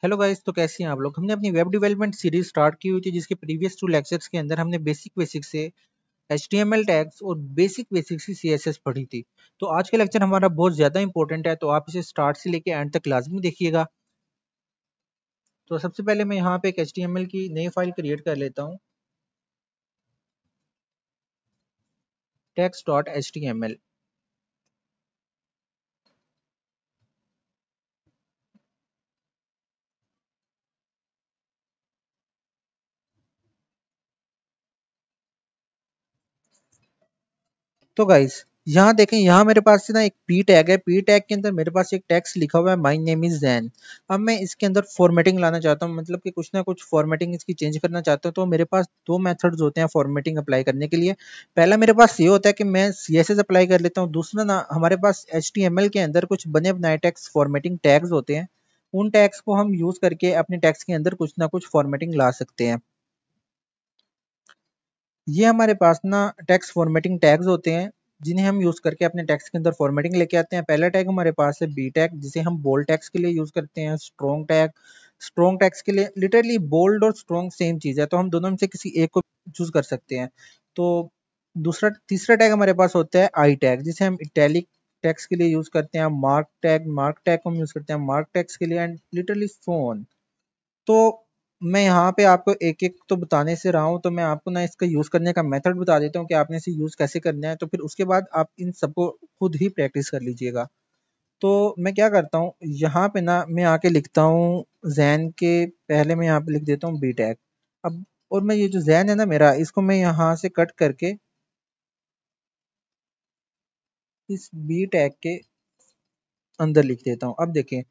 Hello guys, तो कैसे हैं आप लोग। हमने अपनी वेब डेवलपमेंट सीरीज स्टार्ट की हुई थी जिसके प्रीवियस 2 लेक्चर्स के अंदर हमने बेसिक से HTML टैग्स और बेसिक सी CSS पढ़ी थी। तो आज का लेक्चर हमारा बहुत ज़्यादा इंपॉर्टेंट है, तो आप इसे स्टार्ट से लेके एंड तक लाजमी देखिएगा। तो सबसे पहले मैं यहाँ पे एक HTML की नई फाइल क्रिएट कर लेता हूँ, text.html। तो गाइस यहाँ देखें, यहाँ मेरे पास ना एक पी टैग है। पी टैग के अंदर मेरे पास एक टेक्स्ट लिखा हुआ है, माय नेम इज जैन। अब मैं इसके अंदर फॉर्मेटिंग लाना चाहता हूँ, मतलब कि कुछ ना कुछ फॉर्मेटिंग इसकी चेंज करना चाहता हूँ। तो मेरे पास दो मेथड्स होते हैं फॉर्मेटिंग अप्लाई करने के लिए। पहला मेरे पास ये होता है कि मैं CSS अप्लाई कर लेता हूँ। दूसरा ना, हमारे पास HTML के अंदर कुछ बने बनाए टेक्स्ट फॉर्मेटिंग टैग्स होते हैं। उन टैग्स को हम यूज करके अपने टेक्स्ट के अंदर कुछ ना कुछ फॉर्मेटिंग ला सकते हैं। ये हमारे पास ना टेक्स्ट फॉर्मेटिंग टैग्स होते हैं जिन्हें हम यूज करके अपने टेक्स्ट के अंदर फॉर्मेटिंग लेके आते हैं। पहला टैग हमारे पास है बी टैग, जिसे हम बोल्ड टेक्स्ट के लिए यूज करते हैं। स्ट्रॉन्ग टैग्स के लिए लिटरली बोल्ड और स्ट्रॉन्ग सेम चीज है, तो हम दोनों में से किसी एक को चूज कर सकते हैं। तो तीसरा टैग हमारे पास होता है आई टैग, जिसे हम इटैलिक टेक्स्ट के लिए यूज करते हैं। मार्क टैग को हम यूज करते हैं मार्क टेक्स्ट के लिए, एंड लिटरली सो ऑन। तो मैं यहाँ पे आपको एक एक तो बताने से रहा हूँ, तो मैं आपको ना इसका यूज करने का मेथड बता देता हूँ कि आपने इसे यूज कैसे करना है। तो फिर उसके बाद आप इन सबको खुद ही प्रैक्टिस कर लीजिएगा। तो मैं क्या करता हूँ, यहाँ पे ना मैं आके लिखता हूँ जैन के पहले मैं यहाँ पे लिख देता हूँ बी टैग। अब और मैं ये जो जैन है ना मेरा, इसको मैं यहाँ से कट करके इस बी टैग के अंदर लिख देता हूँ। अब देखें,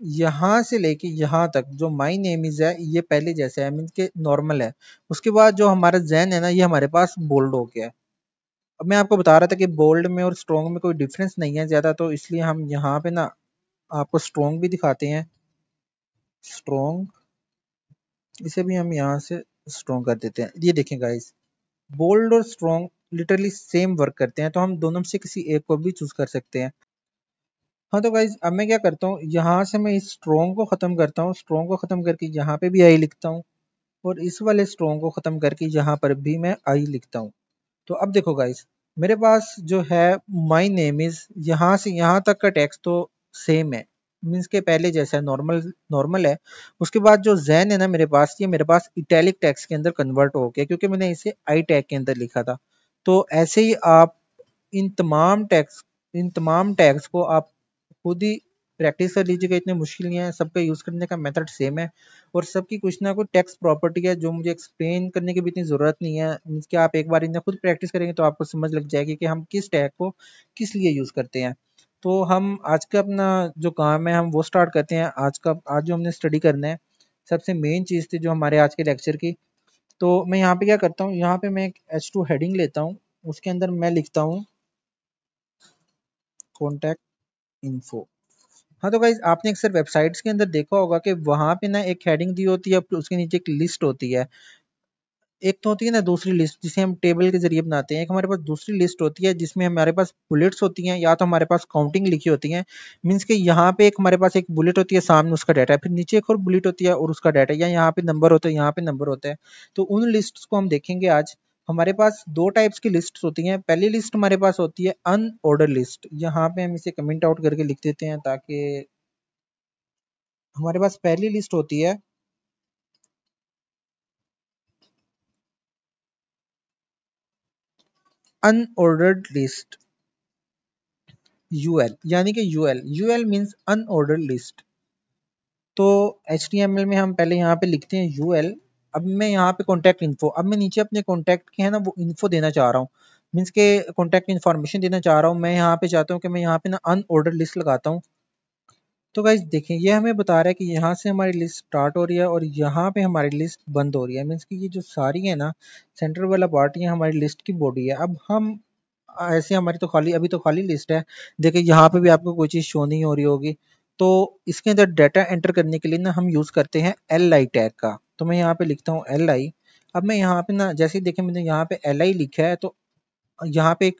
यहाँ से लेके यहाँ तक जो माई नेम इज है ये पहले जैसा है, मीन्स के नॉर्मल है। उसके बाद जो हमारा जैन है ना, ये हमारे पास बोल्ड हो गया है। अब मैं आपको बता रहा था कि बोल्ड में और स्ट्रॉन्ग में कोई डिफरेंस नहीं है ज्यादा, तो इसलिए हम यहाँ पे ना आपको स्ट्रॉन्ग भी दिखाते हैं। स्ट्रॉन्ग, इसे भी हम यहाँ से स्ट्रॉन्ग कर देते हैं। ये देखें गाइस, बोल्ड और स्ट्रॉन्ग लिटरली सेम वर्क करते हैं, तो हम दोनों में से किसी एक को भी चूज कर सकते हैं। हाँ, तो गाइज अब मैं क्या करता हूँ, यहाँ से मैं इस स्ट्रॉन्ग को खत्म करता हूँ। स्ट्रॉन्ग को खत्म करके यहाँ पे भी आई लिखता हूँ, और इस वाले स्ट्रॉन्ग को खत्म करके यहाँ पर भी मैं आई लिखता हूँ। तो अब देखो गाइस, मेरे पास जो है माई नेम इज, यहाँ से यहाँ तक का टेक्स्ट तो सेम है, मीन्स के पहले जैसा है, नॉर्मल नॉर्मल है। उसके बाद जो जैन है ना मेरे पास, ये मेरे पास इटैलिक टेक्स्ट के अंदर कन्वर्ट हो गया, क्योंकि मैंने इसे आई टैग के अंदर लिखा था। तो ऐसे ही आप इन तमाम टैग्स को आप खुद ही प्रैक्टिस कर लीजिएगा। इतने मुश्किल नहीं है, सबका यूज करने का मेथड सेम है, और सबकी कुछ ना कुछ टेक्स्ट प्रॉपर्टी है जो मुझे एक्सप्लेन करने की भी इतनी जरूरत नहीं है। मींस कि आप एक बार इन्हें खुद प्रैक्टिस करेंगे तो आपको समझ लग जाएगी कि हम किस टैग को किस लिए यूज करते हैं। तो हम आज का अपना जो काम है हम वो स्टार्ट करते हैं। आज जो हमने स्टडी करना है, सबसे मेन चीज थी जो हमारे आज के लेक्चर की। तो मैं यहाँ पे क्या करता हूँ, यहाँ पे मैं एक H2 हेडिंग लेता हूँ, उसके अंदर मैं लिखता हूँ कॉन्टैक्ट इन्फो। हाँ, तो गाइज आपने अक्सर वेबसाइट्स के अंदर देखा होगा कि वहां पे ना एक हेडिंग दी होती है, उसके नीचे एक लिस्ट होती है। एक तो होती है ना दूसरी लिस्ट, जिसे हम टेबल के जरिए बनाते हैं। एक हमारे पास दूसरी लिस्ट होती है जिसमें हमारे पास बुलेट्स होती हैं, या तो हमारे पास काउंटिंग लिखी होती है। मीन्स कि यहाँ पे एक हमारे पास एक बुलेट होती है, सामने उसका डाटा है, फिर नीचे एक और बुलेट होती है और उसका डाटा है, या यहाँ पे नंबर होता है, यहाँ पे नंबर होता है। तो उन लिस्ट को हम देखेंगे आज। हमारे पास दो टाइप्स की लिस्ट होती हैं। पहली लिस्ट हमारे पास होती है अनऑर्डर लिस्ट। यहाँ पे हम इसे कमेंट आउट करके लिख देते हैं, ताकि हमारे पास पहली लिस्ट होती है अनऑर्डर्ड लिस्ट, यूएल, यानी कि यूएल मींस अनऑर्डर्ड लिस्ट। तो HTML में हम पहले यहाँ पे लिखते हैं यूएल। अब मैं यहाँ पे कॉन्टैक्ट इन्फो, अब मैं नीचे अपने कॉन्टैक्ट के है ना वो इन्फो देना चाह रहा हूँ, मीन्स के कॉन्टैक्ट इन्फॉर्मेशन देना चाह रहा हूँ। मैं यहाँ पे चाहता हूँ कि मैं यहाँ पे ना अनऑर्डर लिस्ट लगाता हूँ। तो गाइज देखें, ये हमें बता रहा है कि यहाँ से हमारी लिस्ट स्टार्ट हो रही है और यहाँ पे हमारी लिस्ट बंद हो रही है। मीन्स कि ये जो सारी है ना, सेंटर वाला पार्ट, ये हमारी लिस्ट की बॉडी है। अब हम ऐसे हमारी तो खाली, अभी तो खाली लिस्ट है। देखिए यहाँ पे भी आपको कोई चीज़ शो नहीं हो रही होगी। तो इसके अंदर डाटा एंटर करने के लिए ना हम यूज़ करते हैं LI टैग का। तो मैं यहाँ पे लिखता हूँ LI। अब मैं यहाँ पे ना, जैसे ही देखें मैंने यहाँ पे LI लिखा है, तो यहाँ पे एक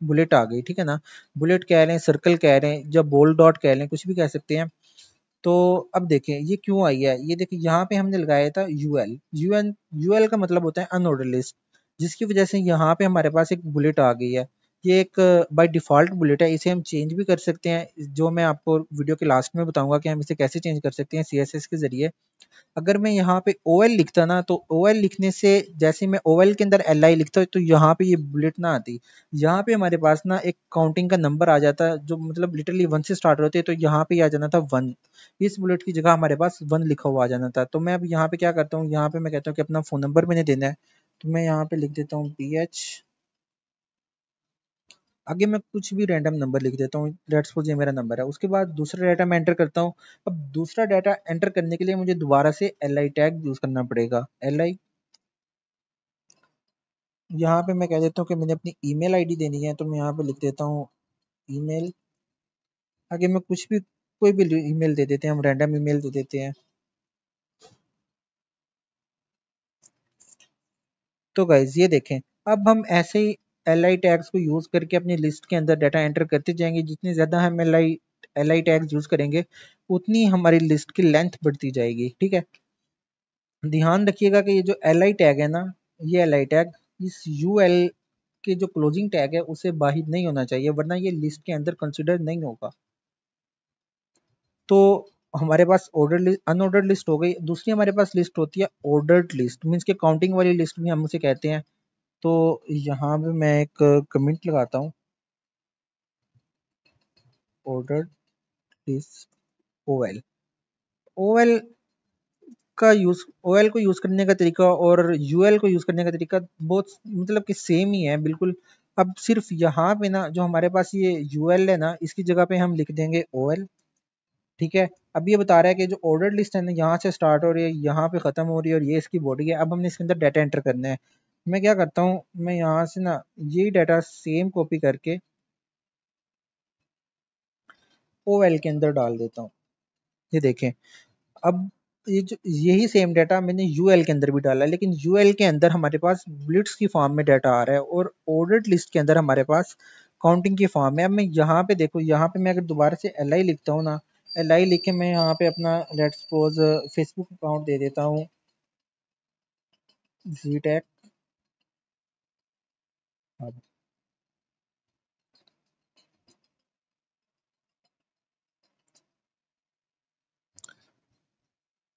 बुलेट आ गई, ठीक है ना। बुलेट कह रहे हैं, सर्कल कह रहे हैं, जब बोल्ड डॉट कह रहे हैं, कुछ भी कह सकते हैं। तो अब देखें ये क्यों आई है, ये देखिए यहाँ पे हमने लगाया था यूएल। यूएल का मतलब होता है अनऑर्डर लिस्ट, जिसकी वजह से यहाँ पे हमारे पास एक बुलेट आ गई है। ये एक बाय डिफॉल्ट बुलेट है, इसे हम चेंज भी कर सकते हैं, जो मैं आपको वीडियो के लास्ट में बताऊंगा कि हम इसे कैसे चेंज कर सकते हैं सीएसएस के जरिए। अगर मैं यहाँ पे ओएल लिखता ना, तो ओएल लिखने से जैसे मैं ओएल के अंदर एल आई लिखता तो यहाँ पे ये बुलेट ना आती। यहाँ पे हमारे पास ना एक काउंटिंग का नंबर आ जाता, जो मतलब लिटरली वन से स्टार्ट होते, तो यहाँ पे आ जाना था वन। इस बुलेट की जगह हमारे पास वन लिखा हुआ आ जाना था। तो मैं अब यहाँ पे क्या करता हूँ, यहाँ पे मैं कहता हूँ कि अपना फोन नंबर मैंने देना है, तो मैं यहाँ पे लिख देता हूँ PH, आगे मैं कुछ भी रैंडम नंबर लिख देता हूँ, लेट्स सपोज ये मेरा नंबर है। उसके बाद दूसरा डाटा मैं एंटर करता हूँ। अब दूसरा डाटा एंटर करने के लिए मुझे दोबारा से एल आई टैग यूज करना पड़ेगा। एल आई, यहाँ पे मैं कह देता हूँ कि मैंने अपनी ईमेल आईडी देनी है, तो मैं यहाँ पे लिख देता हूँ ईमेल। आगे मैं कुछ भी कोई भी ईमेल दे देते हैं, हम रैंडम ईमेल दे देते हैं। तो गाइज ये देखें, अब हम ऐसे ही एल आई टैग्स को यूज करके अपनी लिस्ट के अंदर डाटा एंटर करते जाएंगे। जितनी ज्यादा हम एल आई टैग्स यूज करेंगे, उतनी हमारी लिस्ट की लेंथ बढ़ती जाएगी। ठीक है, ध्यान रखिएगा कि ये जो एल आई टैग है ना, ये एल आई टैग इस यू एल के जो क्लोजिंग टैग है उसे बाहर नहीं होना चाहिए, वरना ये लिस्ट के अंदर कंसिडर नहीं होगा। तो हमारे पास ऑर्डर लिस्ट, अनऑर्डर्ड लिस्ट हो गई। दूसरी हमारे पास लिस्ट होती है ऑर्डर्ड लिस्ट, मीन्स के काउंटिंग वाली लिस्ट भी हम उसे कहते हैं। तो यहाँ पे मैं एक कमेंट लगाता हूँ, ऑर्डर्ड लिस्ट ओएल। ओएल का यूज, ओएल को यूज करने का तरीका और यूएल को यूज करने का तरीका बहुत मतलब कि सेम ही है बिल्कुल। अब सिर्फ यहाँ पे ना जो हमारे पास ये यूएल है ना, इसकी जगह पे हम लिख देंगे ओएल। ठीक है, अब ये बता रहा है कि जो ऑर्डर लिस्ट है ना, यहाँ से स्टार्ट हो रही है, यहाँ पे खत्म हो रही है, और ये इसकी बॉडी है। अब हमने इसके अंदर डाटा एंटर करना है। मैं क्या करता हूँ, मैं यहाँ से ना यही डाटा सेम कॉपी करके ओएल के अंदर डाल देता हूँ। ये देखें, अब ये जो यही सेम डाटा मैंने यूएल के अंदर भी डाला है, लेकिन यूएल के अंदर हमारे पास बुलेट्स की फॉर्म में डाटा आ रहा है, और ऑर्डर्ड लिस्ट के अंदर हमारे पास काउंटिंग की फॉर्म है। अब मैं यहाँ पे देखो, यहाँ पे मैं अगर दोबारा से एल आई लिखता हूँ ना, एल आई लिख के मैं यहाँ पे अपना लेट्स सपोज फेसबुक अकाउंट दे देता हूँ, जीटेक।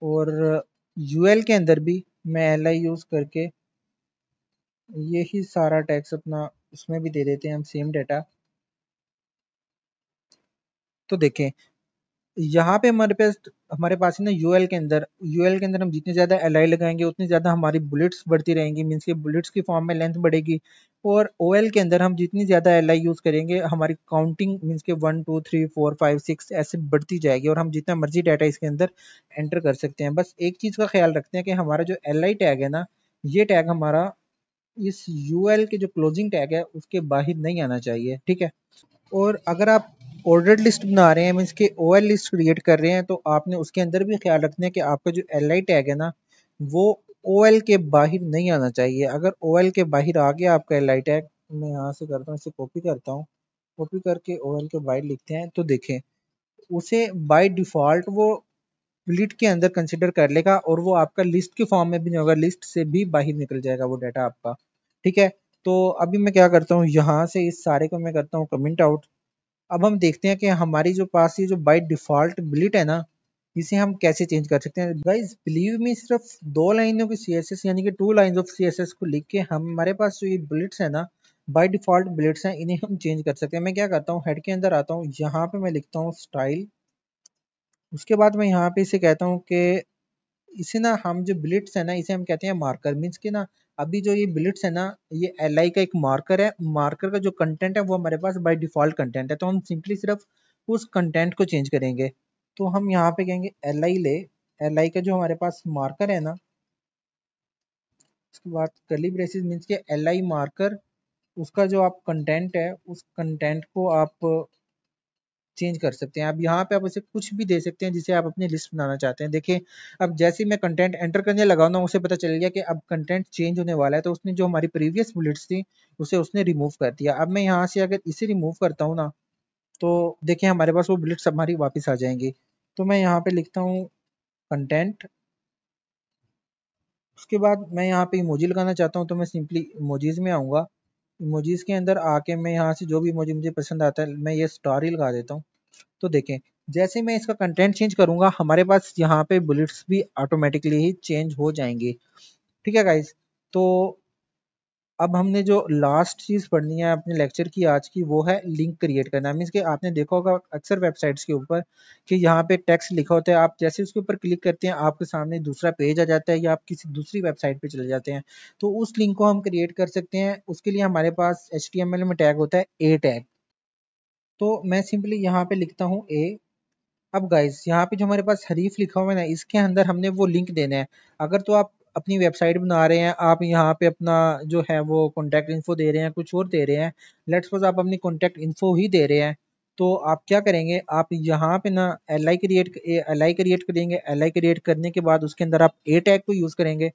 और यूएल के अंदर भी मैं एल आई यूज करके यही सारा टैक्स अपना उसमें भी दे देते हैं हम सेम डाटा। तो देखें, यहाँ पे हमारे पास है ना यूएल के अंदर हम जितनी ज्यादा एल लगाएंगे, उतनी ज्यादा हमारी बुलेट्स बढ़ती रहेंगी, मीन्स के बुलेट्स की फॉर्म में लेंथ बढ़ेगी। और ओएल के अंदर हम जितनी ज्यादा एल यूज करेंगे, हमारी काउंटिंग मीन्स के 1 2 3 4 5 6 ऐसे बढ़ती जाएगी, और हम जितना मर्जी डाटा इसके अंदर एंटर कर सकते हैं। बस एक चीज का ख्याल रखते हैं कि हमारा जो एल टैग है ना, ये टैग हमारा इस यूएल के जो क्लोजिंग टैग है उसके बाहर नहीं आना चाहिए। ठीक है, और अगर आप ऑर्डर्ड लिस्ट बना रहे हैं, मीन्स के ओएल लिस्ट क्रिएट कर रहे हैं, तो आपने उसके अंदर भी ख्याल रखना है कि आपका जो एल आई टैग है ना, वो ओएल के बाहर नहीं आना चाहिए। अगर ओएल के बाहर आ गया आपका एल आई टैग, मैं यहाँ से करता हूँ, इसे कॉपी करता हूँ, कॉपी करके ओएल के बाहर लिखते हैं, तो देखें उसे बाय डिफॉल्ट वो लिस्ट के अंदर कंसिडर कर लेगा, और वो आपका लिस्ट के फॉर्म में भी नहीं होगा, लिस्ट से भी बाहर निकल जाएगा वो डाटा आपका। ठीक है, तो अभी मैं क्या करता हूँ, यहाँ से इस सारे को मैं करता हूँ कमेंट आउट। अब हम देखते हैं कि हमारी जो पास ये जो बाय डिफॉल्ट बिलिट है ना, इसे हम कैसे चेंज कर सकते हैं। गाइस बिलीव मी, सिर्फ 2 लाइनों की सीएसएस यानी कि 2 लाइंस ऑफ सीएसएस को लिख के हम हमारे पास जो ये बुलेट्स है ना, बाय डिफॉल्ट बुलेट्स हैं, इन्हें हम चेंज कर सकते हैं। मैं क्या करता हूँ, हेड के अंदर आता हूँ, यहाँ पे मैं लिखता हूँ स्टाइल। उसके बाद मैं यहाँ पे इसे कहता हूँ कि इसे ना हम जो बुलेट्स है ना, इसे हम कहते हैं मार्कर, मीन्स के ना अभी जो ये बुलेट्स है ना, ये एल आई का एक मार्कर है। मार्कर का जो कंटेंट है वो हमारे पास बाय डिफॉल्ट कंटेंट है, तो हम सिंपली सिर्फ उस कंटेंट को चेंज करेंगे। तो हम यहाँ पे कहेंगे एल आई ले, एल आई का जो हमारे पास मार्कर है ना, उसके बाद कर्ली ब्रेसेस मीन्स के एल आई मार्कर, उसका जो आप कंटेंट है, उस कंटेंट को आप चेंज कर सकते हैं। अब यहाँ पे आप उसे कुछ भी दे सकते हैं जिसे आप अपनी लिस्ट बनाना चाहते हैं। देखिए, अब जैसे ही मैं कंटेंट एंटर करने लगा ना, उसे पता चल गया कि अब कंटेंट चेंज होने वाला है, तो उसने जो हमारी प्रीवियस बुलेट्स थी उसे उसने रिमूव कर दिया। अब मैं यहाँ से अगर इसे रिमूव करता हूँ ना, तो देखिए हमारे पास वो बुलेट्स हमारी वापस आ जाएंगी। तो मैं यहाँ पे लिखता हूँ कंटेंट। उसके बाद मैं यहाँ पे इमोजी लगाना चाहता हूँ तो मैं सिंपली इमोजीज में आऊँगा। इमोजीज के अंदर आके मैं यहाँ से जो भी इमोजी मुझे पसंद आता है मैं ये स्टार ही लगा देता हूँ। तो देखें, जैसे मैं इसका कंटेंट चेंज करूंगा हमारे पास यहाँ पे बुलेट्स भी ऑटोमेटिकली ही चेंज हो जाएंगे। ठीक है गाइज। तो अब हमने जो लास्ट चीज पढ़नी है अपने लेक्चर की आज की, वो है लिंक क्रिएट करना। मीन्स कि आपने देखा होगा अक्सर वेबसाइट्स के ऊपर कि यहाँ पे टेक्स्ट लिखा होता है, आप जैसे उसके ऊपर क्लिक करते हैं आपके सामने दूसरा पेज आ जाता है या आप किसी दूसरी वेबसाइट पे चले जाते हैं। तो उस लिंक को हम क्रिएट कर सकते हैं। उसके लिए हमारे पास HTML में टैग होता है ए टैग। तो मैं सिंपली यहाँ पे लिखता हूँ ए। अब गाइस यहाँ पे जो हमारे पास हरीफ लिखा हुआ है ना, इसके अंदर हमने वो लिंक देना है। अगर तो आप अपनी वेबसाइट बना रहे हैं, आप यहाँ पे अपना जो है वो कॉन्टैक्ट इन्फो दे रहे हैं, कुछ और दे रहे हैं, लेट्स सपोज आप अपनी कॉन्टैक्ट इन्फो ही दे रहे हैं, तो आप क्या करेंगे, आप यहाँ पे ना एल आई क्रिएट करेंगे। एल आई क्रिएट करने के बाद उसके अंदर आप ए टैग को यूज करेंगे।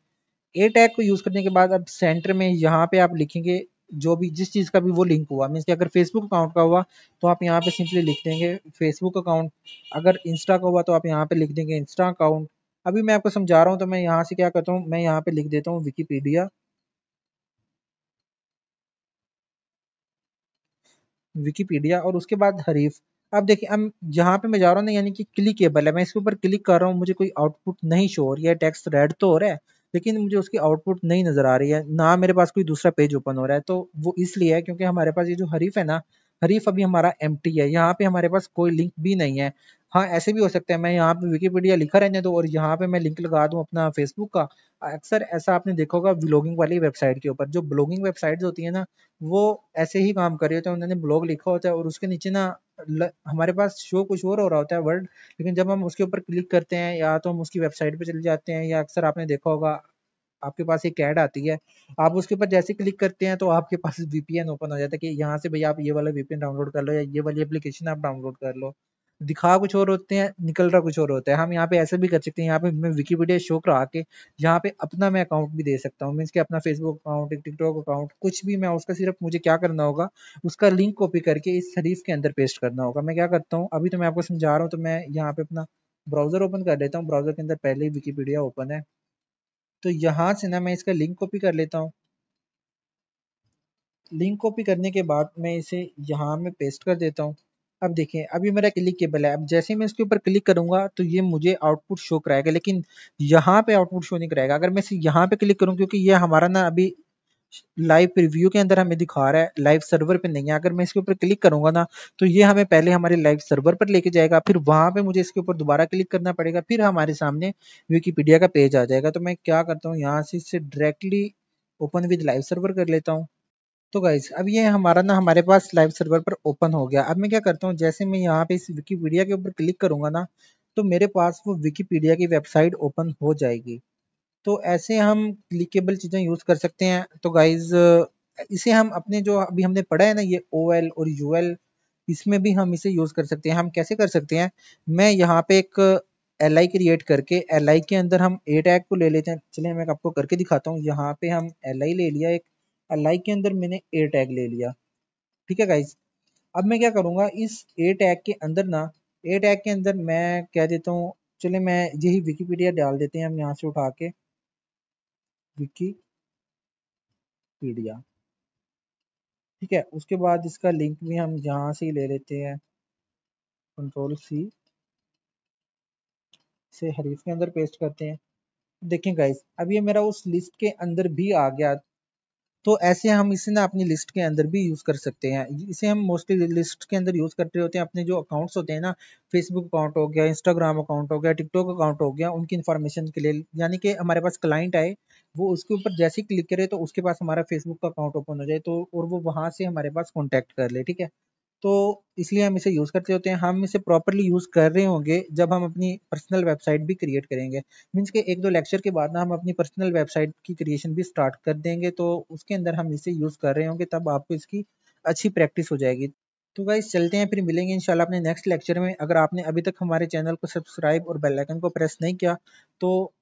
ए टैग को यूज करने के बाद अब सेंटर में यहाँ पे आप लिखेंगे जो भी जिस चीज का भी वो लिंक हुआ। मीन्स कि अगर फेसबुक अकाउंट का हुआ तो आप यहाँ पे सिंपली लिख देंगे फेसबुक अकाउंट। अगर इंस्टा का हुआ तो आप यहाँ पे लिख देंगे इंस्टा अकाउंट। अभी मैं आपको समझा रहा हूँ तो मैं यहाँ से क्या करता हूँ, मैं यहाँ पे लिख देता हूँ विकीपीडिया। विकीपीडिया और उसके बाद हरीफ। अब देखिए अब जहाँ पे मैं जा रहा हूँ ना, यानी कि क्लिकेबल है, मैं इसके ऊपर क्लिक कर रहा हूँ, मुझे कोई आउटपुट नहीं शो हो रही है। टेक्स्ट रेड तो हो रहा है लेकिन मुझे उसकी आउटपुट नहीं नजर आ रही है, ना मेरे पास कोई दूसरा पेज ओपन हो रहा है। तो वो इसलिए है क्योंकि हमारे पास ये जो हरीफ है ना, हरीफ अभी हमारा एम्प्टी है, यहाँ पे हमारे पास कोई लिंक भी नहीं है। हाँ ऐसे भी हो सकता है मैं यहाँ पे विकीपीडिया लिखा रहने दो और यहाँ पे मैं लिंक लगा दूं अपना फेसबुक का। अक्सर ऐसा आपने देखा होगा ब्लॉगिंग वाली वेबसाइट के ऊपर, जो ब्लॉगिंग वेबसाइट्स होती है ना, वो ऐसे ही काम कर रहे होते हैं। उन्होंने ब्लॉग लिखा होता है और उसके नीचे ना हमारे पास शो कुछ और हो रहा होता है वर्ड, लेकिन जब हम उसके ऊपर क्लिक करते हैं या तो हम उसकी वेबसाइट पे चले जाते हैं, या अक्सर आपने देखा होगा आपके पास एक ऐड आती है, आप उसके ऊपर जैसे क्लिक करते हैं तो आपके पास VPN ओपन हो जाता है कि यहाँ से भैया आप ये वाला VPN डाउनलोड कर लो या ये वाली एप्लीकेशन आप डाउनलोड कर लो। दिखा कुछ और होते हैं, निकल रहा कुछ और होता है। हम यहाँ पे ऐसे भी कर सकते हैं, यहाँ पे मैं विकीपीडिया शो करा के यहाँ पे अपना मैं अकाउंट भी दे सकता हूँ। मीन्स कि अपना फेसबुक अकाउंट, एक टिकटॉक अकाउंट, कुछ भी मैं उसका सिर्फ मुझे क्या करना होगा, उसका लिंक कॉपी करके इस शरीफ के अंदर पेस्ट करना होगा। मैं क्या करता हूँ, अभी तो मैं आपको समझा रहा हूँ, तो मैं यहाँ पे अपना ब्राउजर ओपन कर लेता हूँ। ब्राउजर के अंदर पहले ही विकीपीडिया ओपन है, तो यहाँ से ना मैं इसका लिंक कॉपी कर लेता हूँ। लिंक कॉपी करने के बाद मैं इसे यहाँ में पेस्ट कर देता हूँ। अब देखें अब ये मेरा क्लिकेबल है। अब जैसे मैं इसके ऊपर क्लिक करूंगा तो ये मुझे आउटपुट शो कराएगा, लेकिन यहाँ पे आउटपुट शो नहीं कराएगा। अगर मैं यहाँ पे क्लिक करूँ, क्योंकि ये हमारा ना अभी लाइव प्रीव्यू के अंदर हमें दिखा रहा है, लाइव सर्वर पे नहीं है। अगर मैं इसके ऊपर क्लिक करूंगा ना तो ये हमें पहले हमारे लाइव सर्वर पर लेके जाएगा, फिर वहां पे मुझे इसके ऊपर दोबारा क्लिक करना पड़ेगा, फिर हमारे सामने विकीपीडिया का पेज आ जाएगा। तो मैं क्या करता हूँ, यहाँ से इससे directly open with live server कर लेता हूँ। तो गाइस अब ये हमारा ना हमारे पास लाइव सर्वर पर ओपन हो गया। अब मैं क्या करता हूँ, जैसे मैं यहाँ पे इस विकीपीडिया के ऊपर क्लिक करूंगा ना तो मेरे पास वो विकीपीडिया की वेबसाइट ओपन हो जाएगी। तो ऐसे हम क्लिकेबल चीजें यूज कर सकते हैं। तो गाइज इसे हम अपने जो अभी हमने पढ़ा है ना, ये OL और UL, इसमें भी हम इसे यूज कर सकते हैं। हम कैसे कर सकते हैं, मैं यहाँ पे एक LI क्रिएट करके LI के अंदर हम ए टैग को ले लेते हैं। चलिए मैं आपको करके दिखाता हूँ। यहाँ पे हम LI ले लिया, एक LI के अंदर मैंने ए टैग ले लिया। ठीक है गाइज। अब मैं क्या करूंगा, इस ए टैग के अंदर ना, ए टैग के अंदर मैं कह देता हूँ, चलिए मैं यही विकीपीडिया डाल देते हैं हम यहाँ से उठा के, विकीपीडिया। ठीक है, उसके बाद इसका लिंक भी हम यहाँ से ही ले लेते हैं, Ctrl+C, इसे हरीफ के अंदर पेस्ट करते हैं। देखें गाइस अब ये मेरा उस लिस्ट के अंदर भी आ गया। तो ऐसे हम इसे ना अपनी लिस्ट के अंदर भी यूज कर सकते हैं। इसे हम मोस्टली लिस्ट के अंदर यूज करते होते हैं अपने जो अकाउंट्स होते हैं ना, फेसबुक अकाउंट हो गया, इंस्टाग्राम अकाउंट हो गया, टिकटॉक अकाउंट हो गया, उनकी इन्फॉर्मेशन के लिए। यानी कि हमारे पास क्लाइंट आए, वो उसके ऊपर जैसे ही क्लिक करे तो उसके पास हमारा फेसबुक का अकाउंट ओपन हो जाए, तो और वो वहां से हमारे पास कॉन्टेक्ट कर ले। ठीक है, तो इसलिए हम इसे यूज करते होते हैं। हम इसे प्रॉपरली यूज कर रहे होंगे जब हम अपनी पर्सनल वेबसाइट भी क्रिएट करेंगे। मीन्स के एक दो लेक्चर के बाद ना हम अपनी पर्सनल वेबसाइट की क्रिएशन भी स्टार्ट कर देंगे, तो उसके अंदर हम इसे यूज कर रहे होंगे, तब आपको इसकी अच्छी प्रैक्टिस हो जाएगी। तो गाइस चलते हैं, फिर मिलेंगे इंशाल्लाह अपने नेक्स्ट लेक्चर में। अगर आपने अभी तक हमारे चैनल को सब्सक्राइब और बेल आइकन को प्रेस नहीं किया तो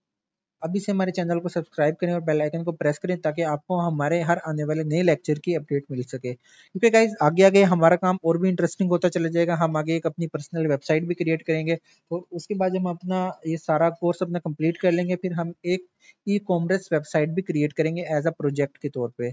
अभी से हमारे चैनल को सब्सक्राइब करें और बेल आइकन को प्रेस करें ताकि आपको हमारे हर आने वाले नए लेक्चर की अपडेट मिल सके। क्योंकि गाइज आगे आगे हमारा काम और भी इंटरेस्टिंग होता चला जाएगा। हम आगे एक अपनी पर्सनल वेबसाइट भी क्रिएट करेंगे और उसके बाद जब हम अपना ये सारा कोर्स अपना कंप्लीट कर लेंगे फिर हम एक ई कॉमर्स वेबसाइट भी क्रिएट करेंगे एज अ प्रोजेक्ट के तौर पे।